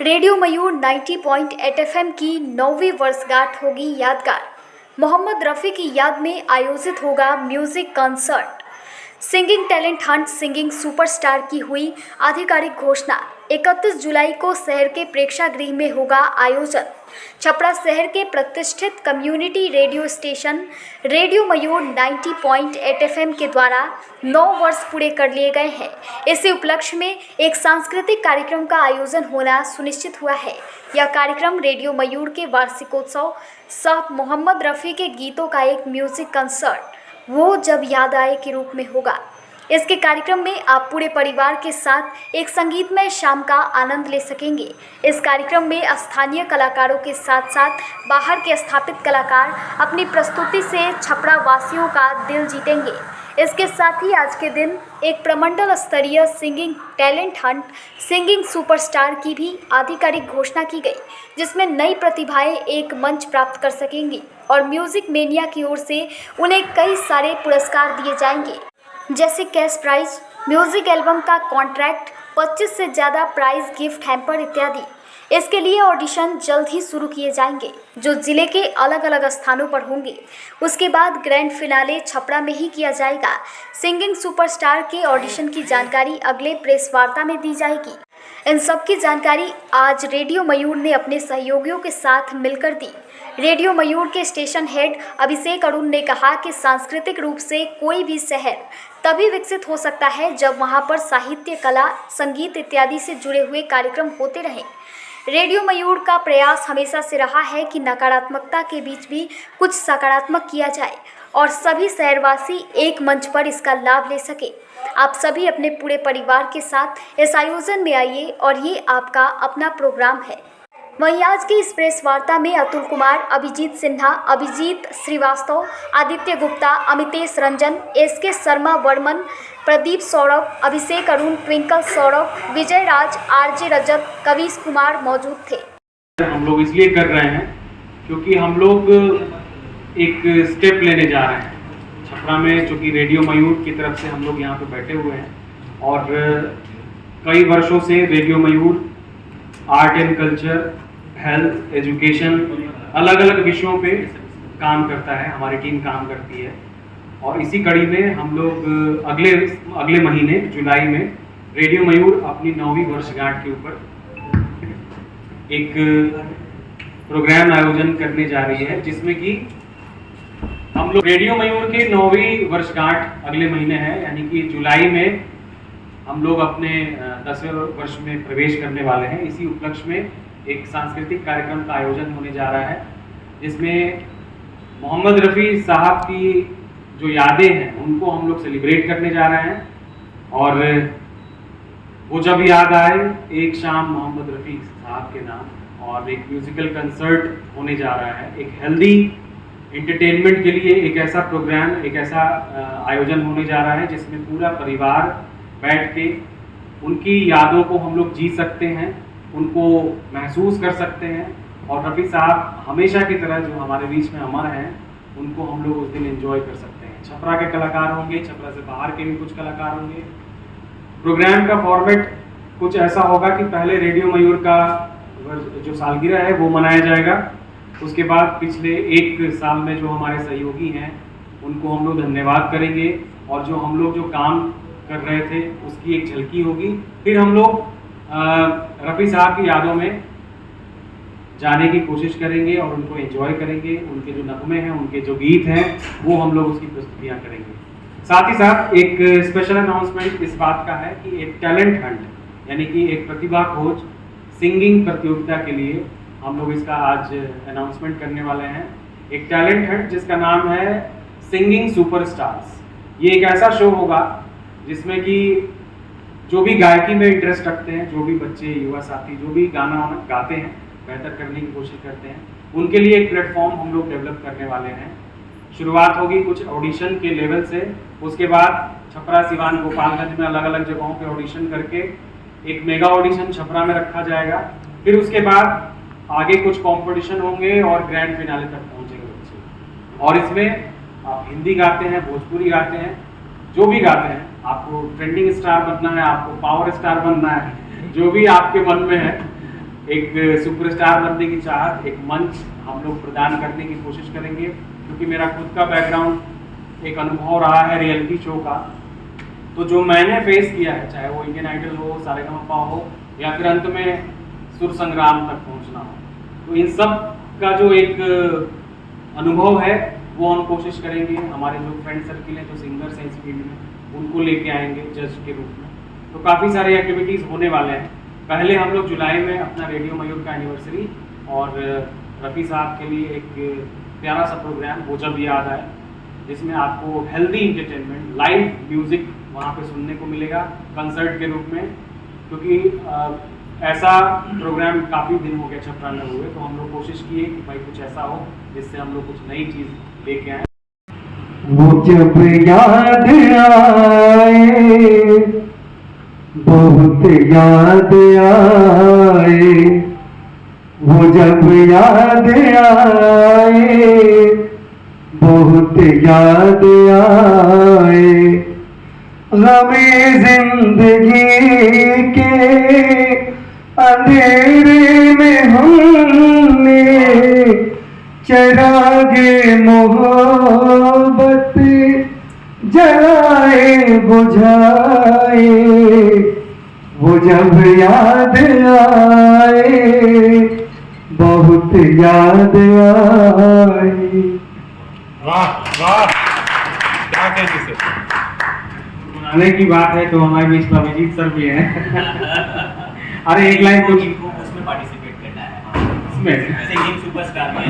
Radio मयूर 90.8 FM की 9वीं वर्षगांठ होगी यादगार। मोहम्मद रफ़ी की याद में आयोजित होगा music concert. Singing talent Hunt singing superstar की हुई आधिकारिक घोषणा। 31 जुलाई को शहर के प्रेक्षागृह में होगा आयोजन। छपरा शहर के प्रतिष्ठित कम्युनिटी रेडियो स्टेशन रेडियो मयूर 90.8 एफएम के द्वारा 9 वर्ष पूरे कर लिए गए हैं। इसी उपलक्ष्य में एक सांस्कृतिक कार्यक्रम का आयोजन होना सुनिश्चित हुआ है। यह कार्यक्रम रेडियो मयूर के वार्षिकोत्सव सह मोहम्मद रफ़ी के गीतों का एक म्यूजिक कंसर्ट वो जब याद आए के रूप में होगा। इसके कार्यक्रम में आप पूरे परिवार के साथ एक संगीतमय शाम का आनंद ले सकेंगे। इस कार्यक्रम में स्थानीय कलाकारों के साथ साथ बाहर के स्थापित कलाकार अपनी प्रस्तुति से छपरा वासियों का दिल जीतेंगे। इसके साथ ही आज के दिन एक प्रमंडल स्तरीय singing talent Hunt singing superstar की भी आधिकारिक घोषणा की गई, जिसमें नई प्रतिभाएं एक मंच प्राप्त कर सकेंगी और म्यूजिक मेनिया की ओर से उन्हें कई सारे पुरस्कार दिए जाएंगे, जैसे कैश प्राइज, म्यूजिक एल्बम का कॉन्ट्रैक्ट, 25 से ज़्यादा प्राइज गिफ्ट हैम्पर इत्यादि। इसके लिए ऑडिशन जल्द ही शुरू किए जाएंगे, जो जिले के अलग अलग स्थानों पर होंगे। उसके बाद ग्रैंड फिनाले छपरा में ही किया जाएगा। सिंगिंग सुपरस्टार के ऑडिशन की जानकारी अगले प्रेस वार्ता में दी जाएगी। इन सब की जानकारी आज रेडियो मयूर ने अपने सहयोगियों के साथ मिलकर दी। रेडियो मयूर के स्टेशन हेड अभिषेक अरुण ने कहा कि सांस्कृतिक रूप से कोई भी शहर तभी विकसित हो सकता है जब वहां पर साहित्य, कला, संगीत इत्यादि से जुड़े हुए कार्यक्रम होते रहें। रेडियो मयूर का प्रयास हमेशा से रहा है कि नकारात्मकता के बीच भी कुछ सकारात्मक किया जाए और सभी शहरवासी एक मंच पर इसका लाभ ले सके। आप सभी अपने पूरे परिवार के साथ इस आयोजन में आइए और ये आपका अपना प्रोग्राम है। वहीं आज की इस प्रेस वार्ता में अतुल कुमार, अभिजीत सिन्हा, अभिजीत श्रीवास्तव, आदित्य गुप्ता, अमितेश रंजन, एसके शर्मा वर्मन, प्रदीप सौरभ, अभिषेक अरुण, ट्विंकल सौरभ, विजय राज, आरजे रजत, कविश कुमार मौजूद थे। हम लोग इसलिए कर रहे हैं क्योंकि हम लोग एक स्टेप लेने जा रहे हैं छपरा में, चूँकि रेडियो मयूर की तरफ से हम लोग यहाँ पे बैठे हुए हैं और कई वर्षों से radio Mayur art and culture, health, education, अलग अलग विषयों पे काम करता है। हमारी टीम काम करती है और इसी कड़ी में हम लोग अगले महीने जुलाई में रेडियो मयूर अपनी 9वीं वर्षगांठ के ऊपर एक प्रोग्राम आयोजन करने जा रही है, जिसमें कि हम लोग रेडियो मयूर की 9वीं वर्षगांठ अगले महीने है, यानी कि जुलाई में हम लोग अपने 10वें वर्ष में प्रवेश करने वाले हैं। इसी उपलक्ष्य में एक सांस्कृतिक कार्यक्रम का आयोजन होने जा रहा है, जिसमें मोहम्मद रफ़ी साहब की जो यादें हैं उनको हम लोग सेलिब्रेट करने जा रहे हैं। और वो जब याद आए एक शाम मोहम्मद रफ़ी साहब के नाम, और एक म्यूजिकल कंसर्ट होने जा रहा है। एक हेल्दी एंटरटेनमेंट के लिए एक ऐसा प्रोग्राम, एक ऐसा आयोजन होने जा रहा है जिसमें पूरा परिवार बैठ के उनकी यादों को हम लोग जी सकते हैं, उनको महसूस कर सकते हैं। और रफ़ी साहब हमेशा की तरह जो हमारे बीच में अमर हैं, उनको हम लोग उस दिन एंजॉय कर सकते हैं। छपरा के कलाकार होंगे, छपरा से बाहर के भी कुछ कलाकार होंगे। प्रोग्राम का फॉर्मेट कुछ ऐसा होगा कि पहले रेडियो मयूर का जो सालगिरह है वो मनाया जाएगा। उसके बाद पिछले एक साल में जो हमारे सहयोगी हैं उनको हम लोग धन्यवाद करेंगे, और जो हम लोग जो काम कर रहे थे उसकी एक झलकी होगी। फिर हम लोग रफ़ी साहब की यादों में जाने की कोशिश करेंगे और उनको एंजॉय करेंगे। उनके जो नगमे हैं, उनके जो गीत हैं, वो हम लोग उसकी प्रस्तुतियाँ करेंगे। साथ ही साथ एक स्पेशल अनाउंसमेंट इस बात का है कि एक टैलेंट हंट, यानी कि एक प्रतिभा खोज सिंगिंग प्रतियोगिता के लिए हम लोग इसका आज अनाउंसमेंट करने वाले हैं। एक टैलेंट हंट जिसका नाम है सिंगिंग सुपरस्टार्स। ये एक ऐसा शो होगा जिसमें कि जो भी गायकी में इंटरेस्ट रखते हैं, जो भी बच्चे, युवा साथी जो भी गाना गाते हैं, बेहतर करने की कोशिश करते हैं, उनके लिए एक प्लेटफॉर्म हम लोग डेवलप करने वाले हैं। शुरुआत होगी कुछ ऑडिशन के लेवल से, उसके बाद छपरा, सिवान, गोपालगंज में अलग अलग जगहों पे ऑडिशन करके एक मेगा ऑडिशन छपरा में रखा जाएगा। फिर उसके बाद आगे कुछ कॉम्पिटिशन होंगे और ग्रैंड फिनाले तक पहुँचेंगे बच्चे। और इसमें आप हिंदी गाते हैं, भोजपुरी गाते हैं, जो भी गाते हैं, आपको ट्रेंडिंग स्टार बनना है, आपको पावर स्टार बनना है, जो भी आपके मन में है एक सुपरस्टार बनने की चाहत, एक मंच हम लोग प्रदान करने की कोशिश करेंगे, क्योंकि मेरा खुद का बैकग्राउंड एक अनुभव रहा है रियलिटी शो का। तो जो मैंने फेस किया है, चाहे वो इंडियन आइडल हो, सारेगामापा हो, या फिर अंत में सुर संग्राम तक पहुंचना हो, तो इन सब का जो एक अनुभव है वो हम कोशिश करेंगे, हमारे जो फ्रेंड सर्किल हैं, जो सिंगर्स हैं इस फील्ड में, उनको लेके आएंगे जज के रूप में। तो काफ़ी सारे एक्टिविटीज़ होने वाले हैं। पहले हम लोग जुलाई में अपना रेडियो मयूर का एनिवर्सरी और रफ़ी साहब के लिए एक प्यारा सा प्रोग्राम वो जब याद आए, जिसमें आपको हेल्दी इंटरटेनमेंट, लाइव म्यूज़िक वहाँ पे सुनने को मिलेगा कंसर्ट के रूप में, क्योंकि ऐसा प्रोग्राम काफ़ी दिन हो गया छपरा में हुए, तो हम लोग कोशिश किए कि भाई कुछ ऐसा हो जिससे हम लोग कुछ नई चीज़ लेके आए। वो जब याद आए, बहुत याद आए, वो जब याद आए, बहुत याद आए, गमे जिंदगी के अंधेरे में हमने चिरागे मोहब्बत जलाए बुझाए, वो जब याद आए, बहुत याद आए। वाह वाह, क्या कहते सर। सुनाने की बात है तो हमारे बीच में अभिजीत सर भी हैं। अरे एक लाइन कुछ उसमें पार्टिसिपेट करना है, इसमें सिंगिंग सुपरस्टार में।